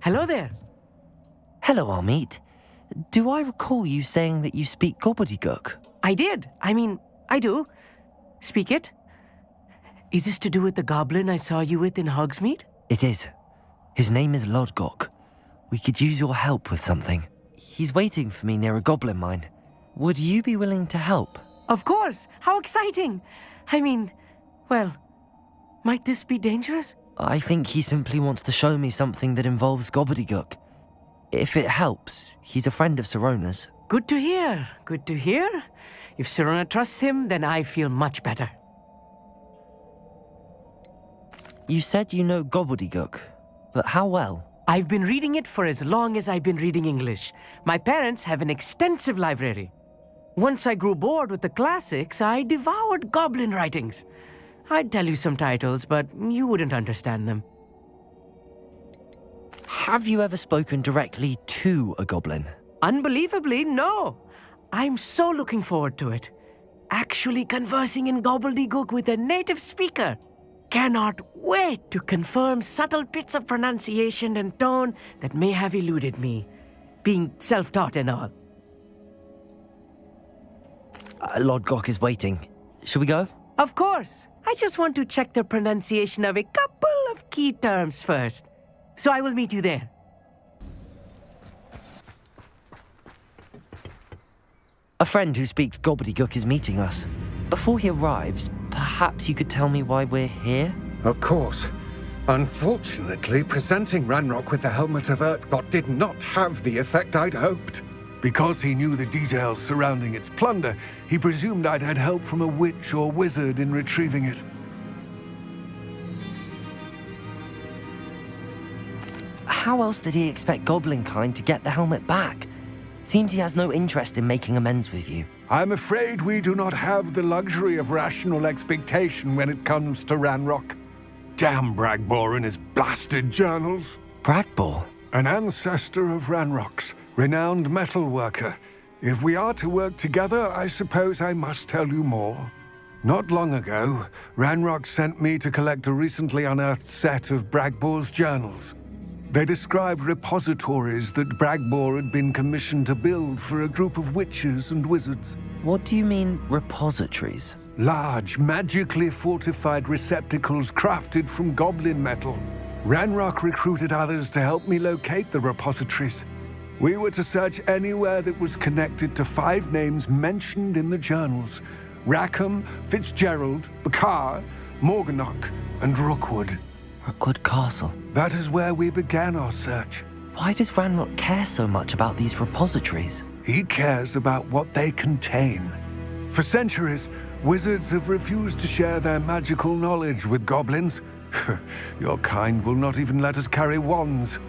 Hello there. Hello, Amit. Do I recall you saying that you speak Gobbledegook? I did. I do. Speak it. Is this to do with the goblin I saw you with in Hogsmeade? It is. His name is Lodgok. We could use your help with something. He's waiting for me near a goblin mine. Would you be willing to help? Of course. How exciting. Might this be dangerous? I think he simply wants to show me something that involves Gobbledegook. If it helps, he's a friend of Sirona's. Good to hear. Good to hear. If Sirona trusts him, then I feel much better. You said you know Gobbledegook, but how well? I've been reading it for as long as I've been reading English. My parents have an extensive library. Once I grew bored with the classics, I devoured goblin writings. I'd tell you some titles, but you wouldn't understand them. Have you ever spoken directly to a goblin? Unbelievably, no. I'm so looking forward to it. Actually conversing in Gobbledegook with a native speaker. Cannot wait to confirm subtle bits of pronunciation and tone that may have eluded me, being self-taught and all. Lodgok is waiting. Shall we go? Of course. I just want to check the pronunciation of a couple of key terms first. So I will meet you there. A friend who speaks Gobbledegook is meeting us. Before he arrives, perhaps you could tell me why we're here? Of course. Unfortunately, presenting Ranrok with the Helmet of Urtkot did not have the effect I'd hoped. Because he knew the details surrounding its plunder, he presumed I'd had help from a witch or wizard in retrieving it. How else did he expect Goblinkind to get the helmet back? Seems he has no interest in making amends with you. I'm afraid we do not have the luxury of rational expectation when it comes to Ranrok. Damn Bragbor and his blasted journals. Bragbor? An ancestor of Ranrok's, renowned metalworker. If we are to work together, I suppose I must tell you more. Not long ago, Ranrok sent me to collect a recently unearthed set of Bragbor's journals. They described repositories that Bragbor had been commissioned to build for a group of witches and wizards. What do you mean, repositories? Large, magically fortified receptacles crafted from goblin metal. Ranrok recruited others to help me locate the repositories. We were to search anywhere that was connected to 5 names mentioned in the journals: Rackham, Fitzgerald, Bakar, Morganach, and Rookwood. Rookwood Castle. That is where we began our search. Why does Ranrok care so much about these repositories? He cares about what they contain. For centuries, wizards have refused to share their magical knowledge with goblins. Your kind will not even let us carry wands.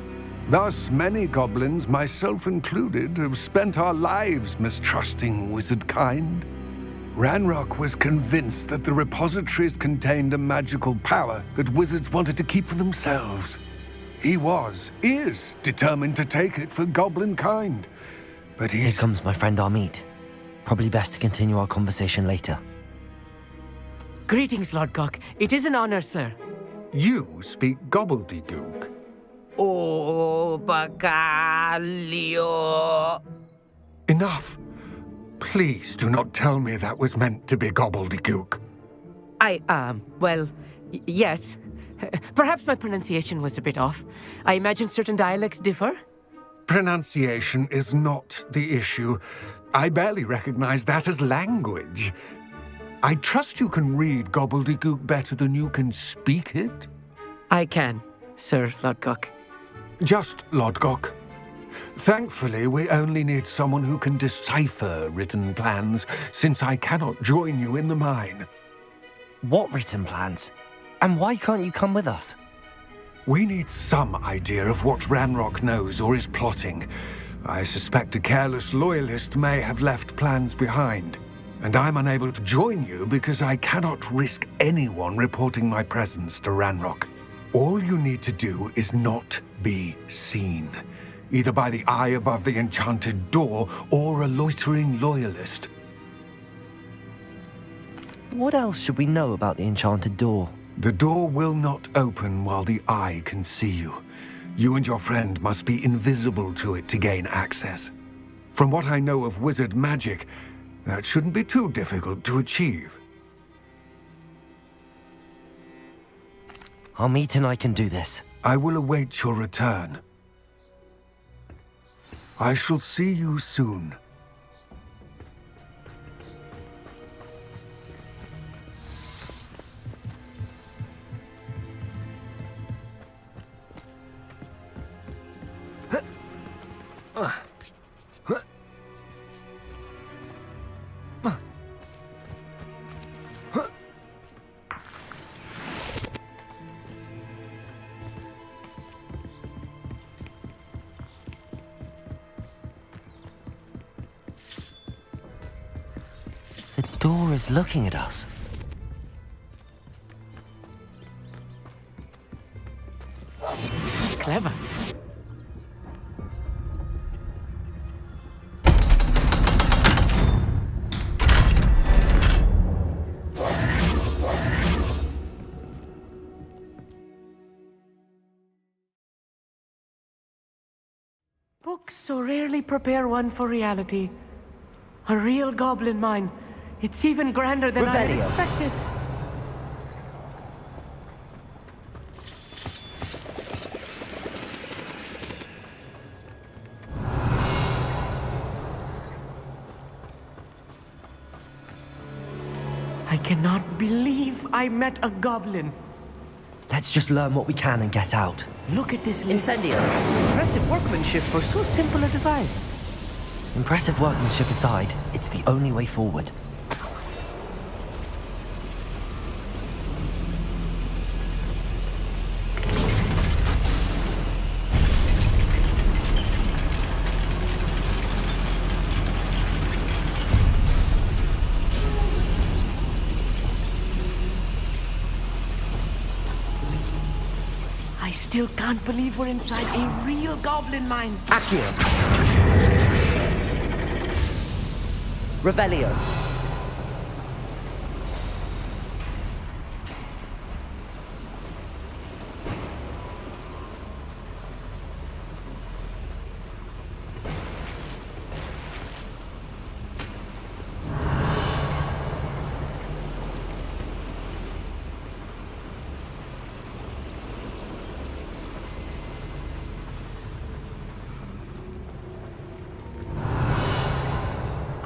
Thus, many goblins, myself included, have spent our lives mistrusting wizard kind. Ranrok was convinced that the repositories contained a magical power that wizards wanted to keep for themselves. He is determined to take it for goblin kind. But Here comes my friend Amit. Probably best to continue our conversation later. Greetings, Lodgok. It is an honor, sir. You speak Gobbledegook. Oh, Bagalio. Enough. Please do not tell me that was meant to be Gobbledegook. Yes. Perhaps my pronunciation was a bit off. I imagine certain dialects differ. Pronunciation is not the issue. I barely recognize that as language. I trust you can read Gobbledegook better than you can speak it? I can, Sir Lodgok. Just Lodgok. Thankfully, we only need someone who can decipher written plans, since I cannot join you in the mine. What written plans? And why can't you come with us? We need some idea of what Ranrok knows or is plotting. I suspect a careless loyalist may have left plans behind. And I'm unable to join you because I cannot risk anyone reporting my presence to Ranrok. All you need to do is not be seen, either by the eye above the enchanted door or a loitering loyalist. What else should we know about the enchanted door? The door will not open while the eye can see you. You and your friend must be invisible to it to gain access. From what I know of wizard magic, that shouldn't be too difficult to achieve. Amit and I can do this. I will await your return. I shall see you soon. The door is looking at us. Clever. Books so rarely prepare one for reality. A real goblin mine. It's even grander than I had Revelio. expected. I cannot believe I met a goblin. Let's just learn what we can and get out. Look at this list. Incendio. Impressive workmanship for so simple a device. Impressive workmanship aside, it's the only way forward. I still can't believe we're inside a real goblin mine. Accio. Revelio.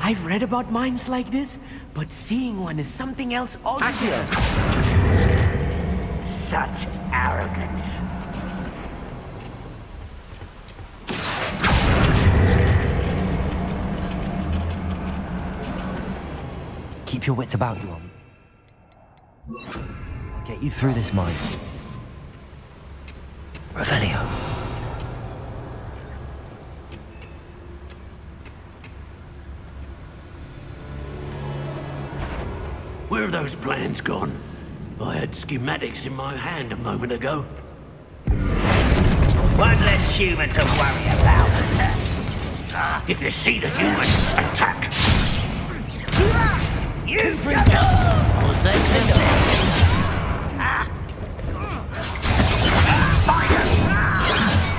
I've read about mines like this, but seeing one is something else altogether. Such arrogance. Keep your wits about you, Amit. I'll get you through this mine. Revelio. Where have those plans gone? I had schematics in my hand a moment ago. One less human to worry about. If you see the human, attack! You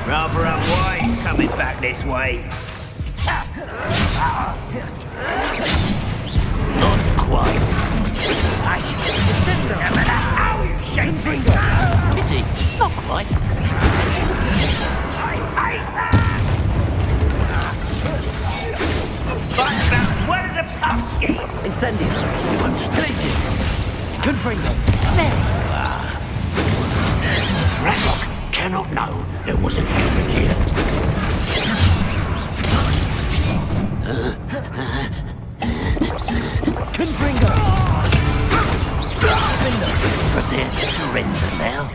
Rather unwise coming back this way. Not quite. Pity, not quite. Fight about as well as a pumpkin. Incendio. Places. Confringo. Ranrok cannot know there was a human here. Confringo. Prepare to surrender now.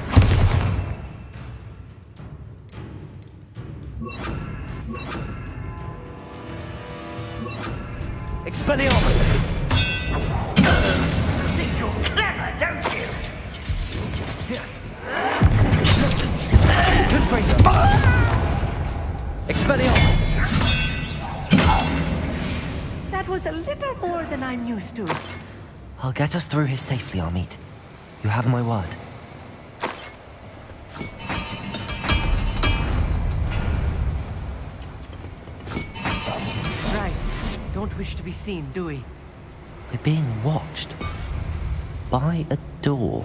Expelliarmus. Think you're clever, don't you? Confringo. Expelliarmus. That was a little more than I'm used to. I'll get us through here safely, Amit. You have my word. don't wish to be seen, do we? We're being watched by a door.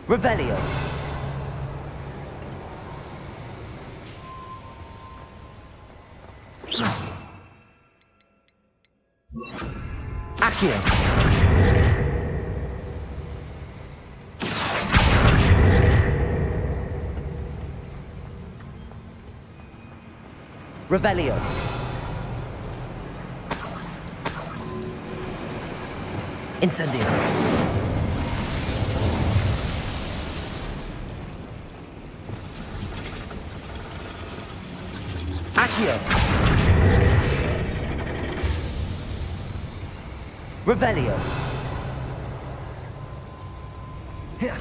Revelio. Accio. Revelio. Incendio. Accio. Revelio. Here.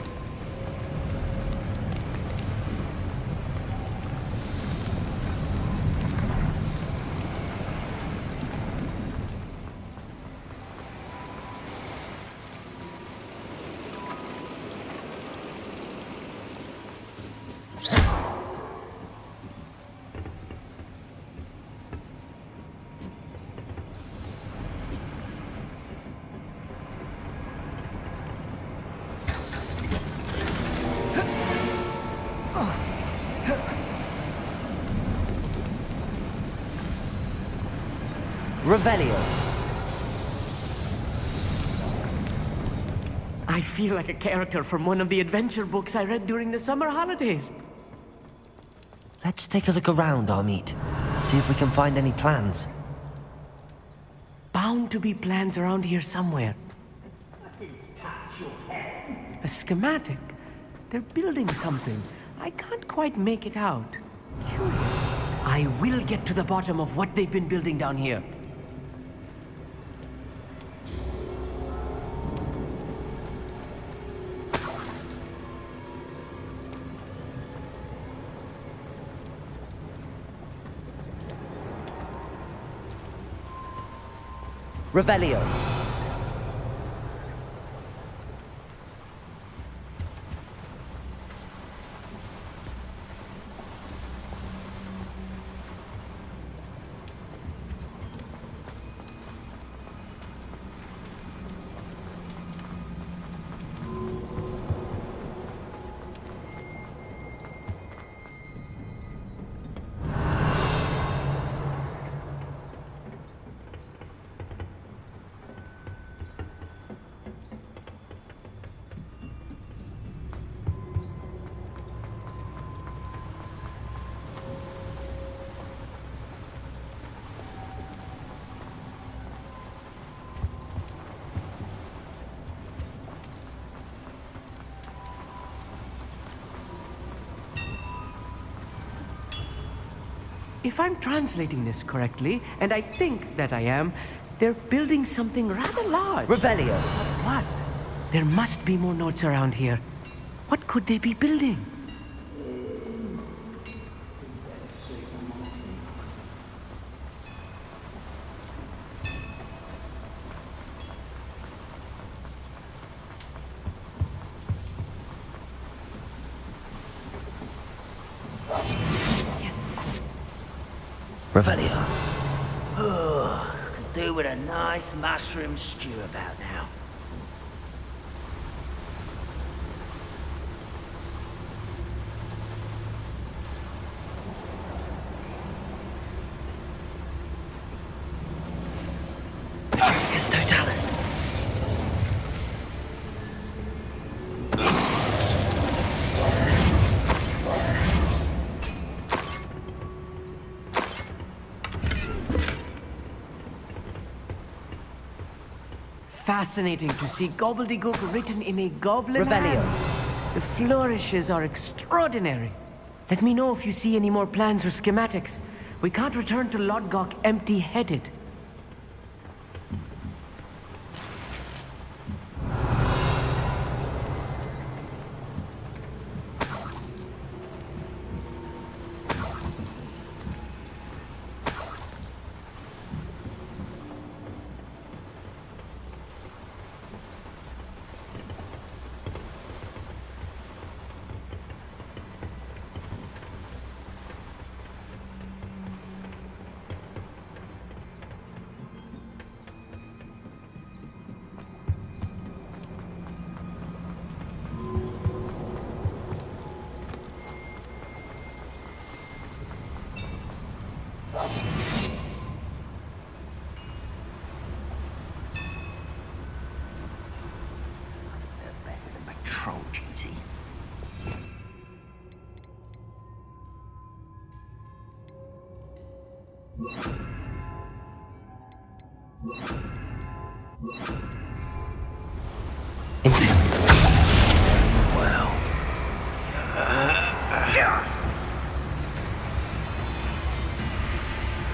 Revelio. I feel like a character from one of the adventure books I read during the summer holidays. Let's take a look around, Amit. See if we can find any plans. Bound to be plans around here somewhere. A schematic. They're building something. I can't quite make it out. Curious. I will get to the bottom of what they've been building down here. Revelio. If I'm translating this correctly, and I think that I am, they're building something rather large. Revelio. What? There must be more notes around here. What could they be building? Revelio. Oh, could do with a nice mushroom stew about now. Patricus Totalis. Fascinating to see Gobbledegook written in a goblin Revelio. hand. The flourishes are extraordinary. Let me know if you see any more plans or schematics. We can't return to Lodgok empty-headed.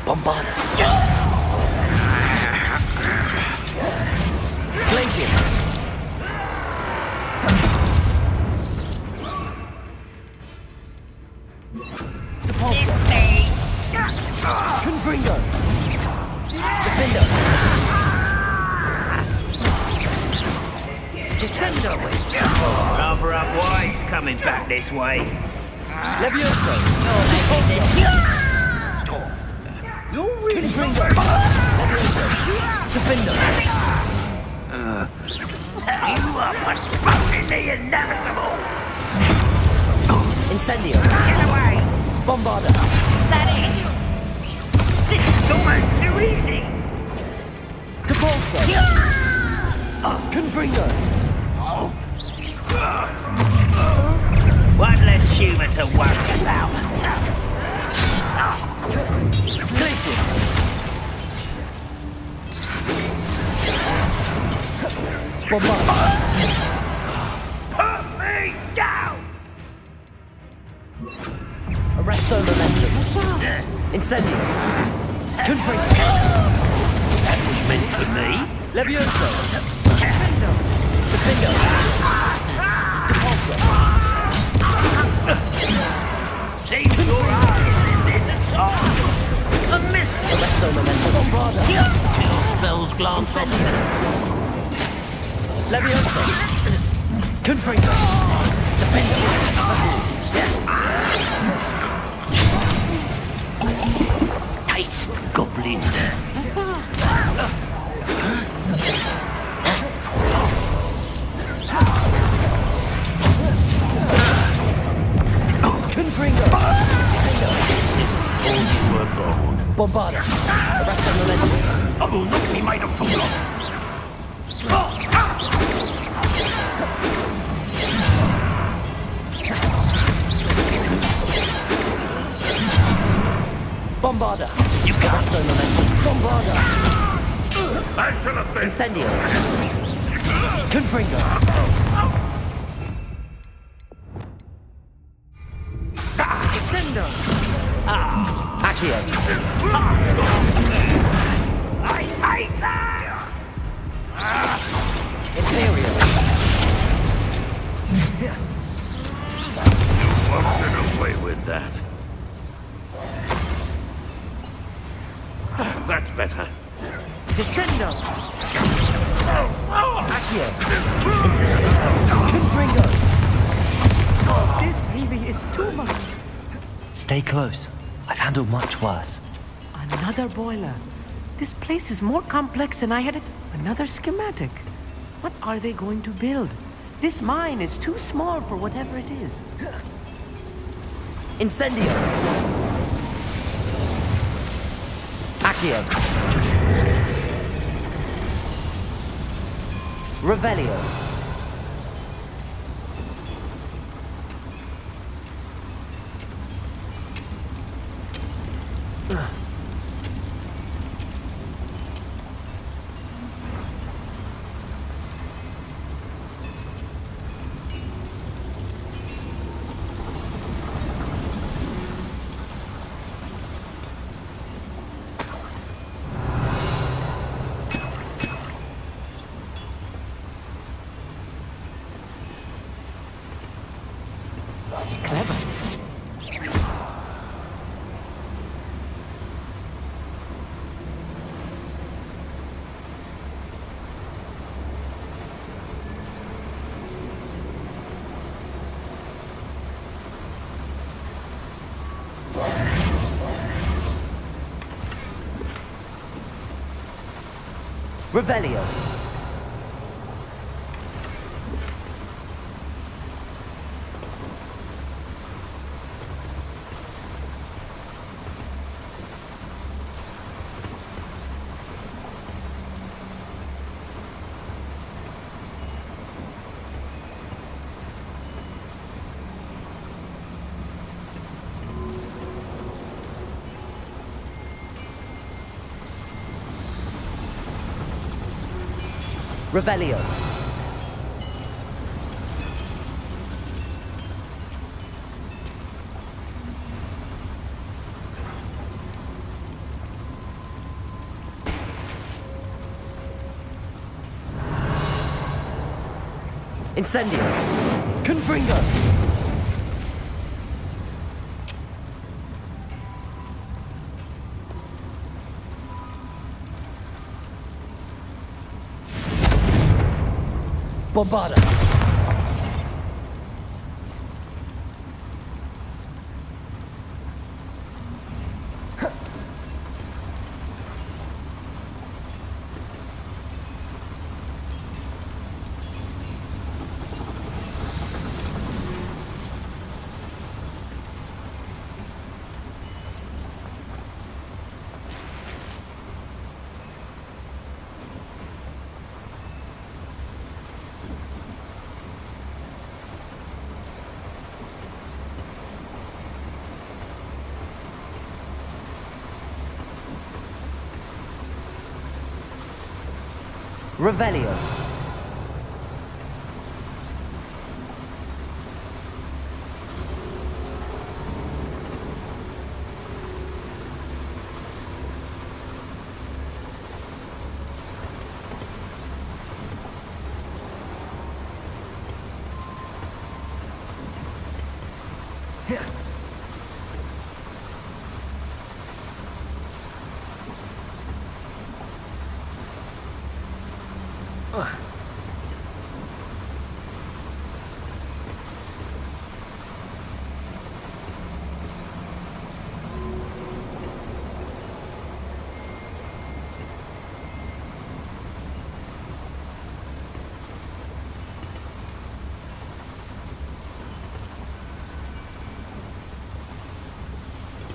Bombard. Glaciers. Confringo. Defender. Descendo. Cover up why he's coming back this way. Levioso. You're really Confringo. Levioso. Defender. You are postponing the inevitable. Incendio. Get away. Bombarder. Is that it? This is almost too easy. Depulso. Confringo. One less human to worry about. Glaciers. Bombard. Put me down. Arresto momentum. Incendio. Confringo. That was meant for me. Levioso. Defendo. Depulso. Seems your eye isn't in this at all. A miss. Arresto momentum. Bombarder. Kill spells glance on Incendio. Levioso. Confringo. Defendo. Taste, goblin. Confringo. All you were born. Bombarder. Arresto momentum. I will not be made a fool of. Bombarder. You got Arresto momentum. Bombarder. I shall have been. Incendio. Confringo. Descendo. Accio. I hate that. Imperial. Wasn't away with that. That's better. Descendo. Accio. Incendio. Confringo. This really is too much. Stay close. I've handled much worse. Another boiler. This place is more complex than I had. Another schematic. What are they going to build? This mine is too small for whatever it is. Incendio. Accio. Revelio. Clever. Revelio. Revelio. Incendio. Confringo. Bombarda. Revelio.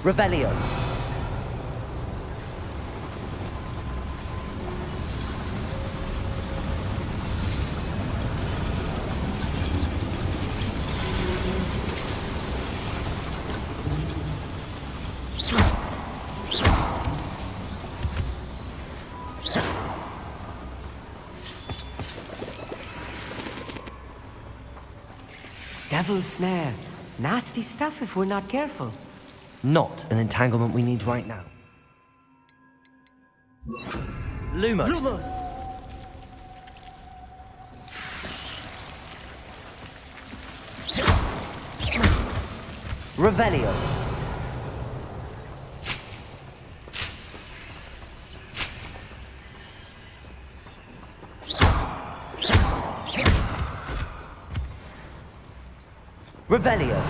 Revelio. Devil's snare. Nasty stuff if we're not careful. Not an entanglement we need right now. Lumos. Lumos! Revelio. Revelio.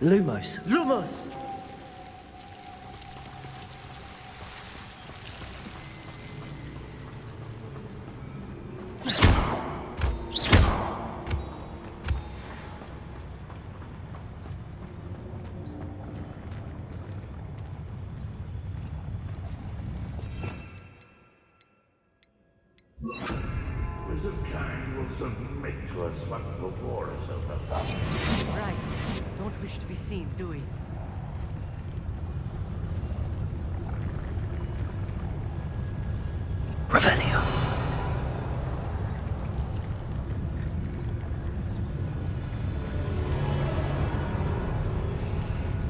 Lumos. Lumos! Wizardkind will submit to us once the war is over. Right. Don't wish to be seen, do we? Revelio.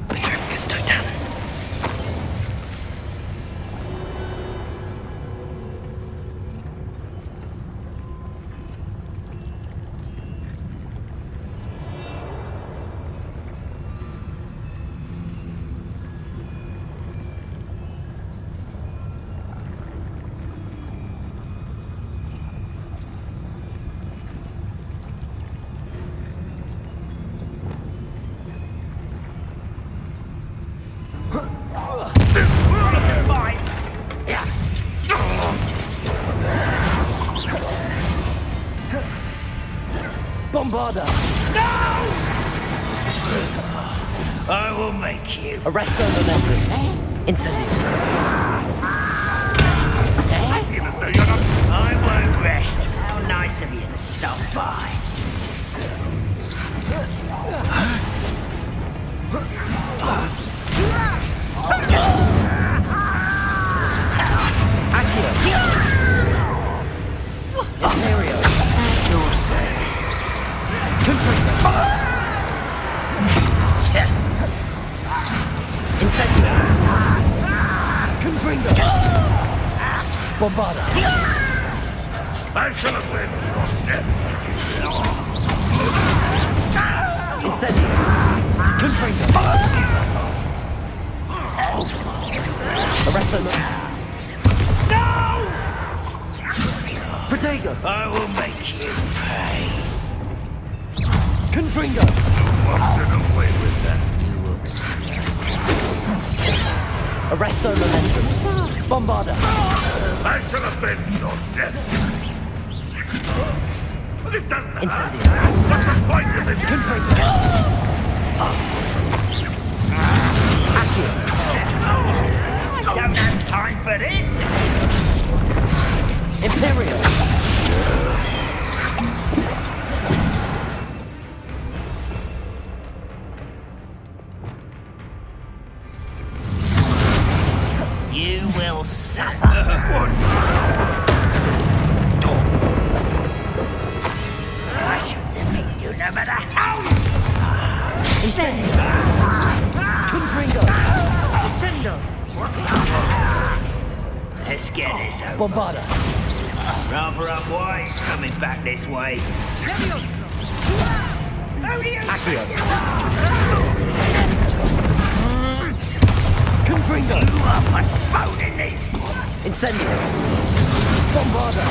Petrificus totalis. Bombarda! I will make you. Arresto momentum. Incendio. I won't rest. How nice of you to stop by. Incendio. Confringo. Bombarda. I shall avenge your death. Incendio. Confringo. Arrest them. No! Protego. I will make you pay. Confringo. Wanted away with that. Arresto momentum. Bombarda. I shall avenge your death. This doesn't hurt. Incendio. What's the point of this? Confringo. Accio. I don't have time for this. Imperial. You will suffer. I shall defeat you no matter how. Incendio. Confringo. Let's get this over. Bombarda. Rather unwise coming back this way. Accio. Confringo. You are postponing me. Incendio. Bombarda.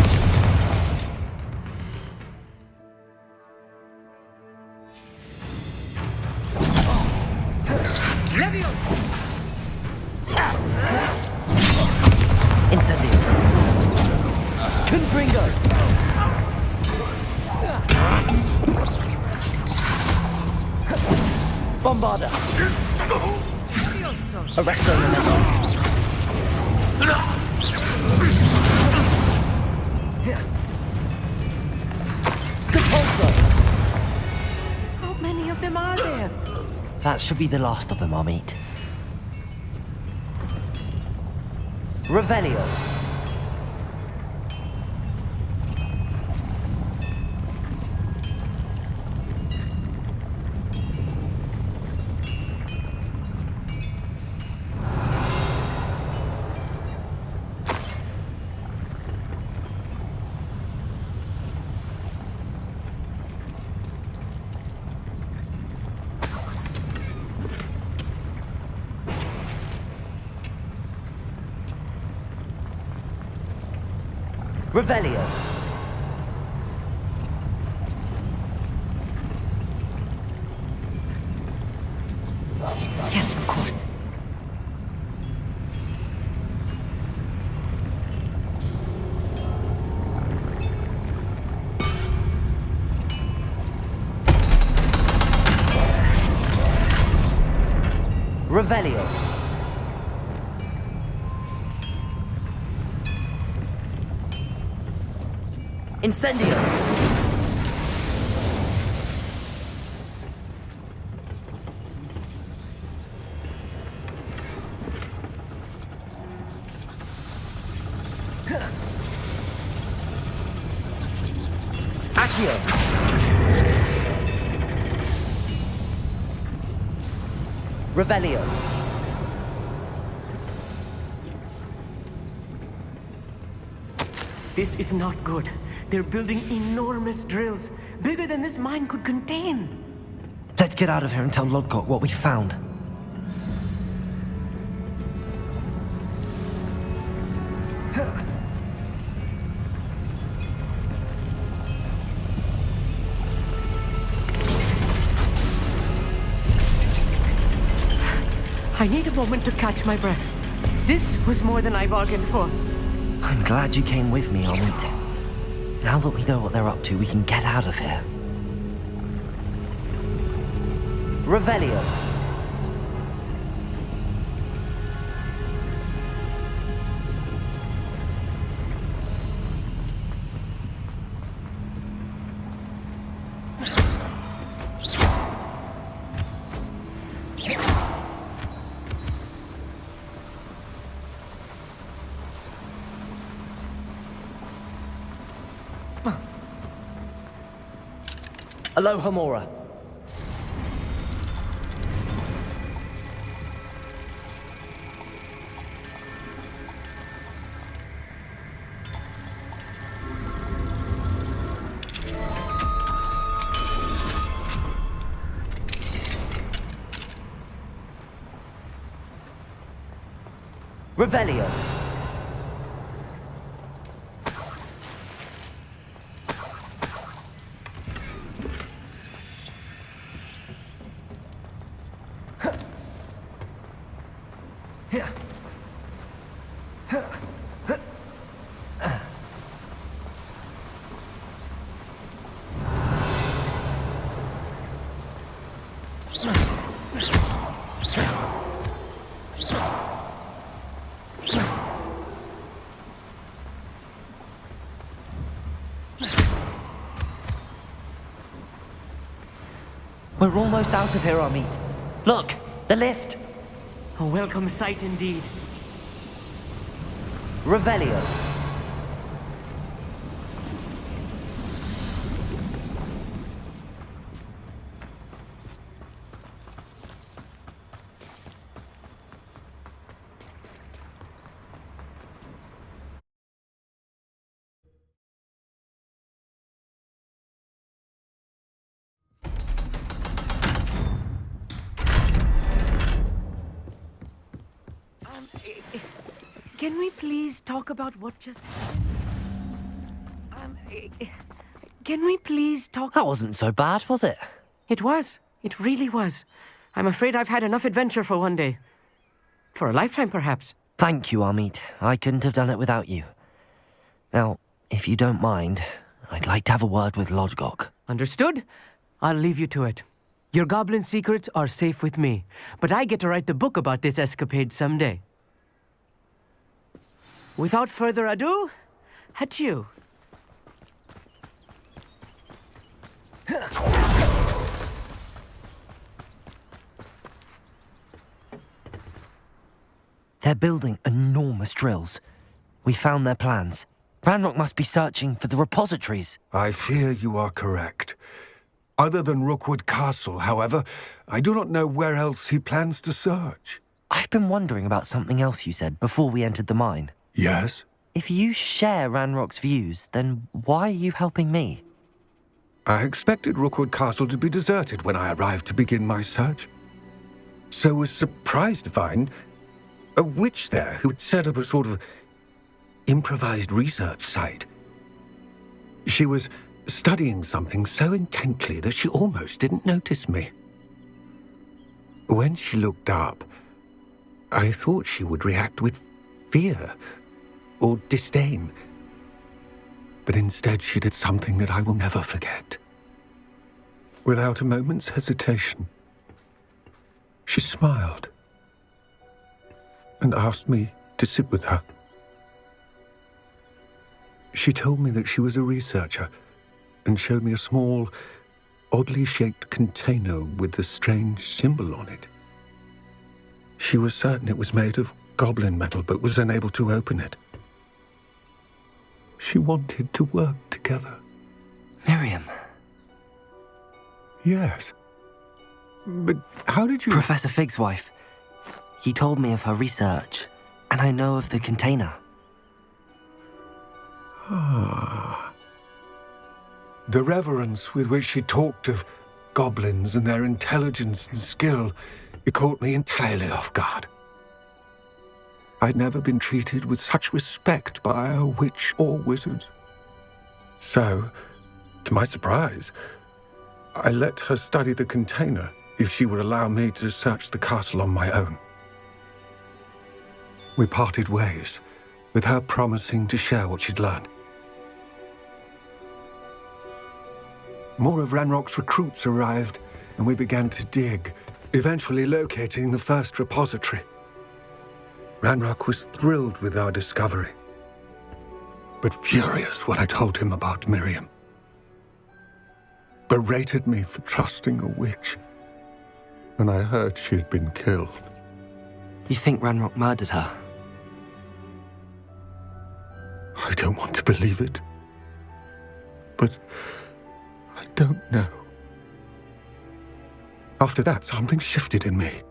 Incendio. Confringo. Bombarda. Arresto momentum. Repulsor. How many of them are there? That should be the last of them, I'll meet. Revelio. Revelio. Yes, of course. Revelio. Incendio. Accio. Revelio. This is not good. They're building enormous drills, bigger than this mine could contain. Let's get out of here and tell Lodgok what we found. I need a moment to catch my breath. This was more than I bargained for. I'm glad you came with me, Amit. Now that we know what they're up to, we can get out of here. Revelio. Aloha Mora. Revelio. We're almost out of here, Amit. Look, the lift. A welcome sight indeed. Revelio. Can we please talk about what just happened? Can we please talk... That wasn't so bad, was it? It was. It really was. I'm afraid I've had enough adventure for one day. For a lifetime, perhaps. Thank you, Amit. I couldn't have done it without you. Now, if you don't mind, I'd like to have a word with Lodgok. Understood? I'll leave you to it. Your goblin secrets are safe with me, but I get to write the book about this escapade someday. Without further ado, adieu. They're building enormous drills. We found their plans. Ranrok must be searching for the repositories. I fear you are correct. Other than Rookwood Castle, however, I do not know where else he plans to search. I've been wondering about something else you said before we entered the mine. Yes? If you share Ranrock's views, then why are you helping me? I expected Rookwood Castle to be deserted when I arrived to begin my search. So was surprised to find a witch there who had set up a sort of improvised research site. She was studying something so intently that she almost didn't notice me. When she looked up, I thought she would react with fear or disdain. But instead she did something that I will never forget. Without a moment's hesitation, she smiled and asked me to sit with her. She told me that she was a researcher and showed me a small, oddly shaped container with a strange symbol on it. She was certain it was made of goblin metal, but was unable to open it. She wanted to work together. Miriam. Yes. But how did you... Professor Fig's wife. He told me of her research, and I know of the container. Ah. The reverence with which she talked of goblins and their intelligence and skill, it caught me entirely off guard. I'd never been treated with such respect by a witch or wizard. So, to my surprise, I let her study the container if she would allow me to search the castle on my own. We parted ways, with her promising to share what she'd learned. More of Ranrock's recruits arrived, and we began to dig, eventually locating the first repository. Ranrok was thrilled with our discovery, but furious when I told him about Miriam. Berated me for trusting a witch, and I heard she had been killed. You think Ranrok murdered her? I don't want to believe it, but I don't know. After that, something shifted in me.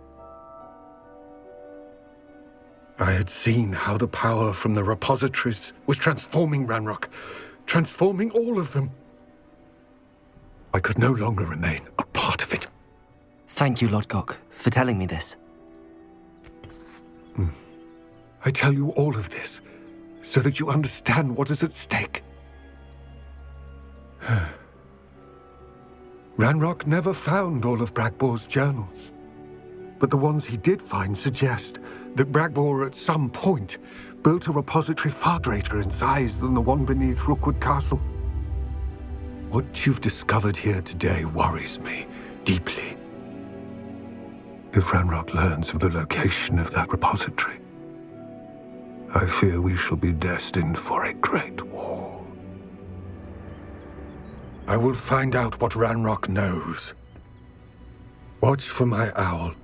I had seen how the power from the repositories was transforming Ranrok, transforming all of them. I could no longer remain a part of it. Thank you, Lodgok, for telling me this. I tell you all of this so that you understand what is at stake. Ranrok never found all of Bragbor's journals, but the ones he did find suggest that Bragbor at some point built a repository far greater in size than the one beneath Rookwood Castle. What you've discovered here today worries me deeply. If Ranrok learns of the location of that repository, I fear we shall be destined for a great war. I will find out what Ranrok knows. Watch for my owl